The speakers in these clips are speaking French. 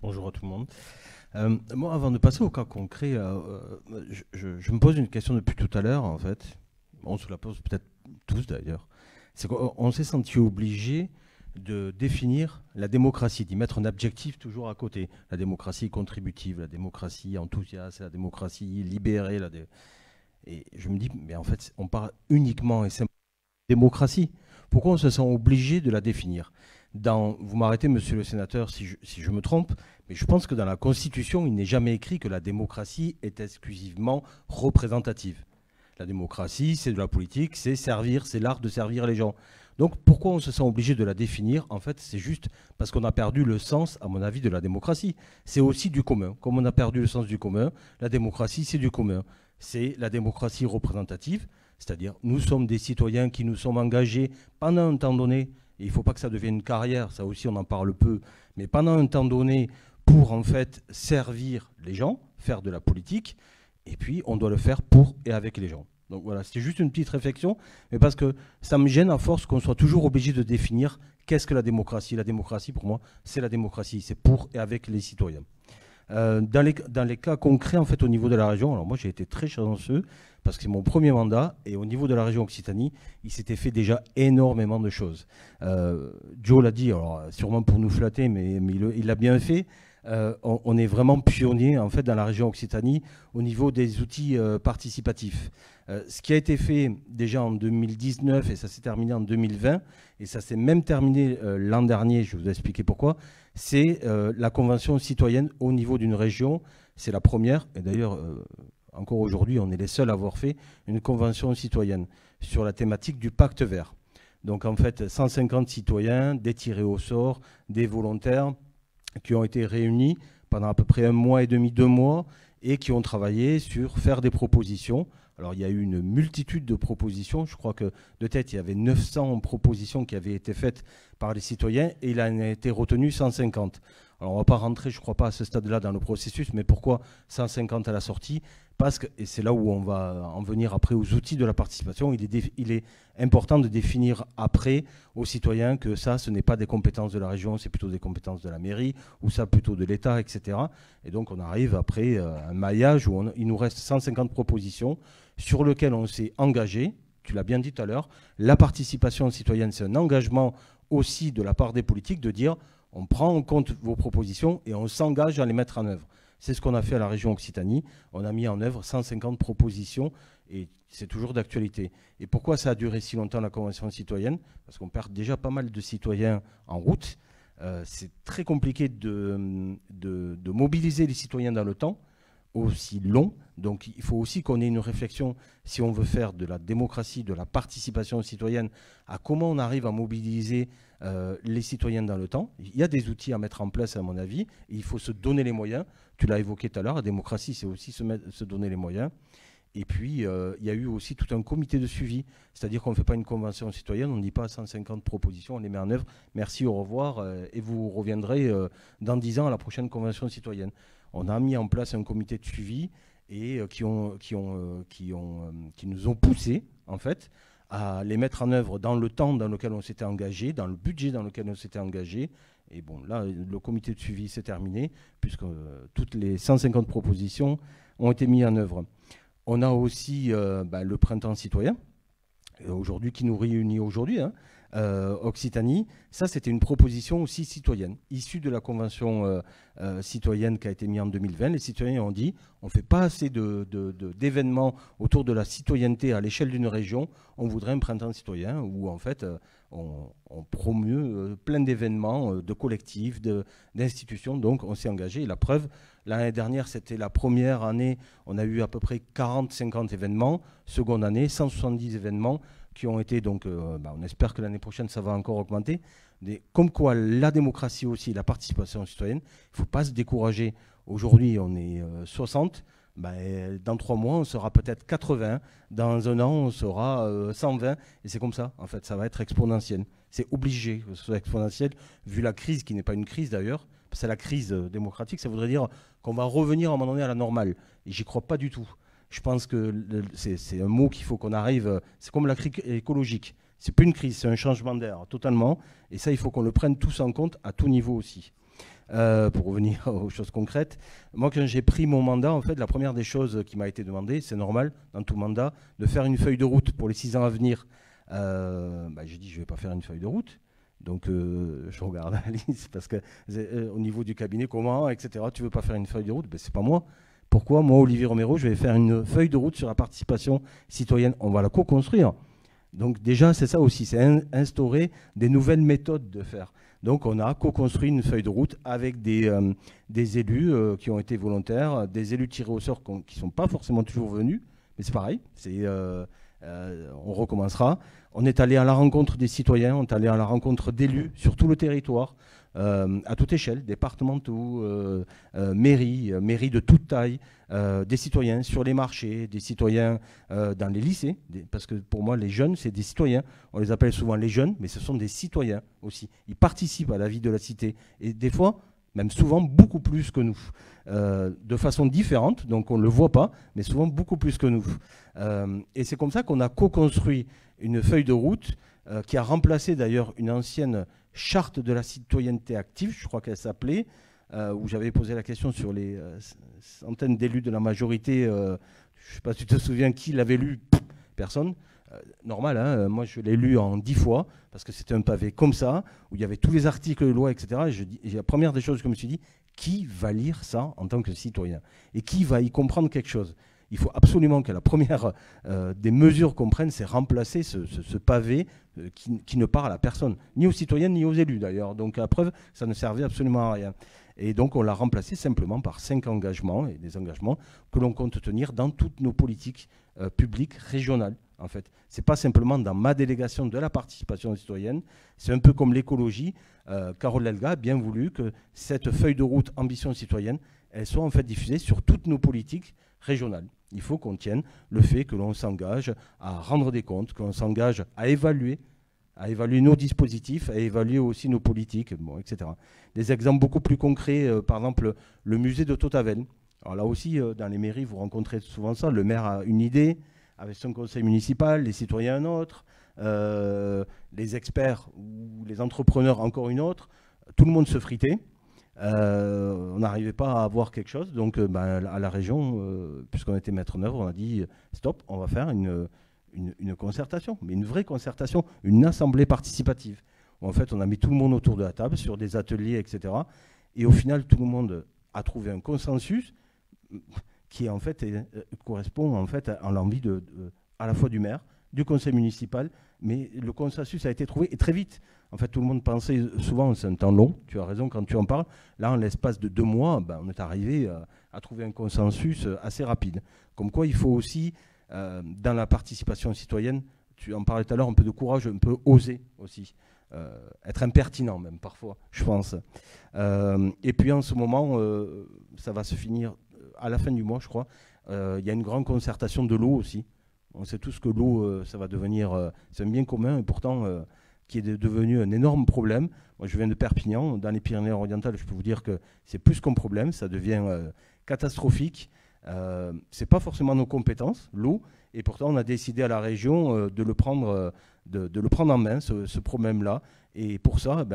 Bonjour à tout le monde. Moi, avant de passer au cas concret, je me pose une question depuis tout à l'heure, en fait. On se la pose peut-être tous d'ailleurs. C'est qu'on s'est senti obligé de définir la démocratie, d'y mettre un objectif toujours à côté. La démocratie contributive, la démocratie enthousiaste, la démocratie libérée. Et je me dis, mais en fait, on parle uniquement et simplement de démocratie. Pourquoi on se sent obligé de la définir? Vous m'arrêtez, monsieur le sénateur, si je me trompe, mais je pense que dans la Constitution, il n'est jamais écrit que la démocratie est exclusivement représentative. La démocratie, c'est de la politique, c'est servir, c'est l'art de servir les gens. Donc pourquoi on se sent obligé de la définir? En fait, c'est juste parce qu'on a perdu le sens, à mon avis, de la démocratie. C'est aussi du commun. Comme on a perdu le sens du commun, la démocratie, c'est du commun. C'est la démocratie représentative, c'est-à-dire nous sommes des citoyens qui nous sommes engagés pendant un temps donné, et il ne faut pas que ça devienne une carrière, ça aussi on en parle peu, mais pendant un temps donné, pour en fait servir les gens, faire de la politique, et puis on doit le faire pour et avec les gens. Donc voilà, c'était juste une petite réflexion, mais parce que ça me gêne à force qu'on soit toujours obligé de définir qu'est-ce que la démocratie. La démocratie, pour moi, c'est la démocratie, c'est pour et avec les citoyens. Dans les cas concrets, en fait, au niveau de la région, alors moi j'ai été très chanceux parce que c'est mon premier mandat et au niveau de la région Occitanie, il s'était fait déjà énormément de choses. Joe l'a dit, alors sûrement pour nous flatter, mais il l'a bien fait. On est vraiment pionnier en fait dans la région Occitanie au niveau des outils participatifs. Ce qui a été fait déjà en 2019 et ça s'est terminé en 2020 et ça s'est même terminé l'an dernier, je vais vous expliquer pourquoi, c'est la convention citoyenne au niveau d'une région. C'est la première et d'ailleurs encore aujourd'hui on est les seuls à avoir fait une convention citoyenne sur la thématique du pacte vert. Donc en fait 150 citoyens, des tirés au sort, des volontaires qui ont été réunis pendant à peu près un mois et demi, 2 mois, et qui ont travaillé sur faire des propositions. Alors il y a eu une multitude de propositions, je crois que de tête il y avait 900 propositions qui avaient été faites par les citoyens, et il en a été retenu 150. Alors on ne va pas rentrer, je ne crois pas à ce stade-là dans le processus, mais pourquoi 150 à la sortie? Parce que, et c'est là où on va en venir après aux outils de la participation, il est important de définir après aux citoyens que ça, ce n'est pas des compétences de la région, c'est plutôt des compétences de la mairie, ou ça plutôt de l'État, etc. Et donc on arrive après un maillage où il nous reste 150 propositions sur lesquelles on s'est engagé. Tu l'as bien dit tout à l'heure, la participation citoyenne, c'est un engagement aussi de la part des politiques de dire on prend en compte vos propositions et on s'engage à les mettre en œuvre. C'est ce qu'on a fait à la région Occitanie. On a mis en œuvre 150 propositions et c'est toujours d'actualité. Et pourquoi ça a duré si longtemps la Convention citoyenne? Parce qu'on perd déjà pas mal de citoyens en route. C'est très compliqué de mobiliser les citoyens dans le temps aussi long. Donc il faut aussi qu'on ait une réflexion, si on veut faire de la démocratie, de la participation citoyenne, à comment on arrive à mobiliser les citoyens dans le temps. Il y a des outils à mettre en place, à mon avis, et il faut se donner les moyens. Tu l'as évoqué tout à l'heure, la démocratie, c'est aussi se donner les moyens. Et puis, il y a eu aussi tout un comité de suivi, c'est-à-dire qu'on ne fait pas une convention citoyenne, on ne dit pas 150 propositions, on les met en œuvre, merci, au revoir, et vous reviendrez dans 10 ans à la prochaine convention citoyenne. On a mis en place un comité de suivi et qui nous ont poussés, en fait, à les mettre en œuvre dans le temps dans lequel on s'était engagé, dans le budget dans lequel on s'était engagé. Et bon, là, le comité de suivi s'est terminé, puisque toutes les 150 propositions ont été mises en œuvre. On a aussi le printemps citoyen, aujourd'hui qui nous réunit aujourd'hui, hein, Occitanie. Ça, c'était une proposition aussi citoyenne, issue de la convention citoyenne qui a été mise en 2020. Les citoyens ont dit, on ne fait pas assez d'événements autour de la citoyenneté à l'échelle d'une région, on voudrait un printemps citoyen où en fait on promeut plein d'événements, de collectifs, d'institutions. Donc on s'est engagé. Et la preuve, l'année dernière, c'était la première année, on a eu à peu près 40-50 événements. Seconde année, 170 événements qui ont été, donc on espère que l'année prochaine, ça va encore augmenter. Comme quoi, la démocratie aussi, la participation citoyenne, il ne faut pas se décourager. Aujourd'hui, on est 60. Dans 3 mois, on sera peut-être 80. Dans un an, on sera 120. Et c'est comme ça, en fait, ça va être exponentiel. C'est obligé que ce soit exponentiel, vu la crise, qui n'est pas une crise d'ailleurs. C'est la crise démocratique, ça voudrait dire qu'on va revenir à un moment donné à la normale. Et j'y crois pas du tout. Je pense que c'est un mot qu'il faut qu'on arrive. C'est comme la crise écologique. C'est plus une crise, c'est un changement d'air, totalement. Et ça, il faut qu'on le prenne tous en compte à tout niveau aussi. pour revenir aux choses concrètes. Moi, quand j'ai pris mon mandat, en fait, la première des choses qui m'a été demandée, c'est normal, dans tout mandat, de faire une feuille de route pour les 6 ans à venir. J'ai dit, je ne vais pas faire une feuille de route. Donc, je regarde Alice, parce que au niveau du cabinet, comment, etc., tu ne veux pas faire une feuille de route? Ce n'est pas moi. Pourquoi? Moi, Olivier Romero, je vais faire une feuille de route sur la participation citoyenne. On va la co-construire. Donc déjà, c'est ça aussi, c'est instaurer des nouvelles méthodes de faire. Donc on a co-construit une feuille de route avec des élus qui ont été volontaires, des élus tirés au sort qui ne sont pas forcément toujours venus, mais c'est pareil, on recommencera. On est allé à la rencontre des citoyens, on est allé à la rencontre d'élus sur tout le territoire, à toute échelle, départementaux, mairies de toute taille, des citoyens sur les marchés, des citoyens dans les lycées, parce que pour moi les jeunes c'est des citoyens, on les appelle souvent les jeunes, mais ce sont des citoyens aussi, ils participent à la vie de la cité, et des fois, même souvent beaucoup plus que nous, de façon différente, donc on ne le voit pas, mais souvent beaucoup plus que nous. Et c'est comme ça qu'on a co-construit une feuille de route qui a remplacé d'ailleurs une ancienne charte de la citoyenneté active, je crois qu'elle s'appelait, où j'avais posé la question sur les centaines d'élus de la majorité. Je ne sais pas si tu te souviens qui l'avait lu, personne. Normal, hein, moi je l'ai lu en 10 fois, parce que c'était un pavé comme ça, où il y avait tous les articles de loi, etc. Et la première des choses que je me suis dit, qui va lire ça en tant que citoyen? Et qui va y comprendre quelque chose? Il faut absolument que la première des mesures qu'on prenne, c'est remplacer ce pavé qui ne parle à personne, ni aux citoyens, ni aux élus d'ailleurs. Donc à preuve, ça ne servait absolument à rien. Et donc on l'a remplacé simplement par 5 engagements, et des engagements que l'on compte tenir dans toutes nos politiques publiques régionales. En fait, c'est pas simplement dans ma délégation de la participation citoyenne, c'est un peu comme l'écologie. Carole Delga a bien voulu que cette feuille de route ambition citoyenne, elle soit en fait diffusée sur toutes nos politiques régionales. Il faut qu'on tienne le fait que l'on s'engage à rendre des comptes, que l'on s'engage à évaluer nos dispositifs, à évaluer aussi nos politiques, bon, etc. Des exemples beaucoup plus concrets, par exemple le musée de Tautavel. Alors là aussi, dans les mairies, vous rencontrez souvent ça, le maire a une idée, avec son conseil municipal, les citoyens un autre, les experts ou les entrepreneurs encore une autre, tout le monde se fritait. On n'arrivait pas à avoir quelque chose, donc à la région, puisqu'on était maître d'œuvre, on a dit stop, on va faire une concertation, mais une vraie concertation, une assemblée participative. Où en fait, on a mis tout le monde autour de la table sur des ateliers, etc. Et au final, tout le monde a trouvé un consensus qui en fait correspond en fait à l'envie à la fois du maire, du conseil municipal, mais le consensus a été trouvé et très vite. En fait, tout le monde pensait souvent, c'est un temps long, tu as raison quand tu en parles. Là, en l'espace de 2 mois, on est arrivé à trouver un consensus assez rapide. Comme quoi, il faut aussi, dans la participation citoyenne, tu en parlais tout à l'heure, un peu de courage, un peu oser aussi. Être impertinent même parfois, je pense. Et puis en ce moment, ça va se finir à la fin du mois, je crois. Il y a une grande concertation de l'eau aussi. On sait tous que l'eau, ça va devenir, c'est un bien commun et pourtant qui est devenu un énorme problème. Moi, je viens de Perpignan, dans les Pyrénées-Orientales, je peux vous dire que c'est plus qu'un problème, ça devient catastrophique. C'est pas forcément nos compétences, l'eau, et pourtant on a décidé à la région de le prendre en main, ce problème-là. Et pour ça,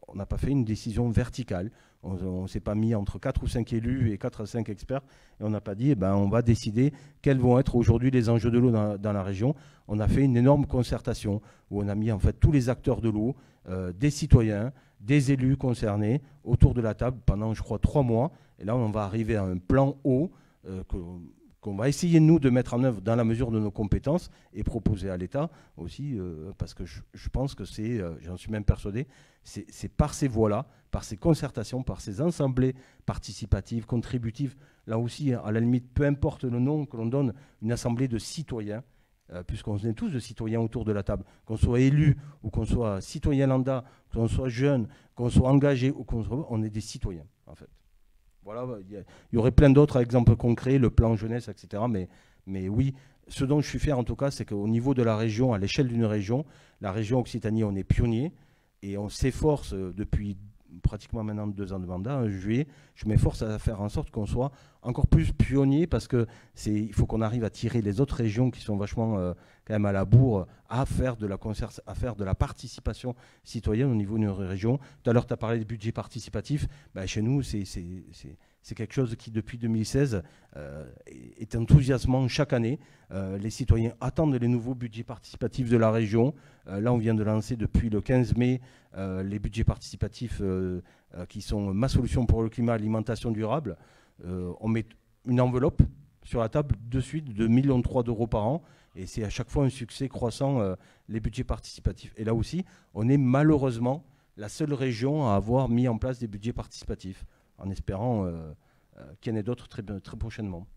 on n'a pas fait une décision verticale. On ne s'est pas mis entre 4 ou 5 élus et 4 à 5 experts et on n'a pas dit on va décider quels vont être aujourd'hui les enjeux de l'eau dans la région. On a fait une énorme concertation où on a mis en fait tous les acteurs de l'eau, des citoyens, des élus concernés autour de la table pendant je crois 3 mois. Et là on va arriver à un plan eau qu'on va essayer nous de mettre en œuvre dans la mesure de nos compétences et proposer à l'État aussi, parce que je pense que c'est, j'en suis même persuadé, c'est par ces voies-là, par ces concertations, par ces assemblées participatives, contributives, là aussi, à la limite, peu importe le nom que l'on donne, une assemblée de citoyens, puisqu'on est tous de citoyens autour de la table, qu'on soit élu ou qu'on soit citoyen lambda, qu'on soit jeune, qu'on soit engagé ou qu'on soit, on est des citoyens, en fait. Voilà, il y aurait plein d'autres exemples concrets, le plan jeunesse, etc. Mais oui, ce dont je suis fier en tout cas, c'est qu'au niveau de la région, à l'échelle d'une région, la région Occitanie, on est pionnier et on s'efforce depuis pratiquement maintenant 2 ans de mandat, en juillet, je m'efforce à faire en sorte qu'on soit encore plus pionnier parce que il faut qu'on arrive à tirer les autres régions qui sont vachement quand quand même à la bourre à faire de la participation citoyenne au niveau d'une région. Tout à l'heure, tu as parlé des budgets participatifs. Ben, chez nous, c'est quelque chose qui, depuis 2016, est enthousiasmant chaque année. Les citoyens attendent les nouveaux budgets participatifs de la région. Là, on vient de lancer depuis le 15 mai les budgets participatifs qui sont Ma solution pour le climat, alimentation durable. On met une enveloppe sur la table de suite de 1,3 million d'euros par an. Et c'est à chaque fois un succès croissant, les budgets participatifs. Et là aussi, on est malheureusement la seule région à avoir mis en place des budgets participatifs, en espérant qu'il y en ait d'autres très prochainement.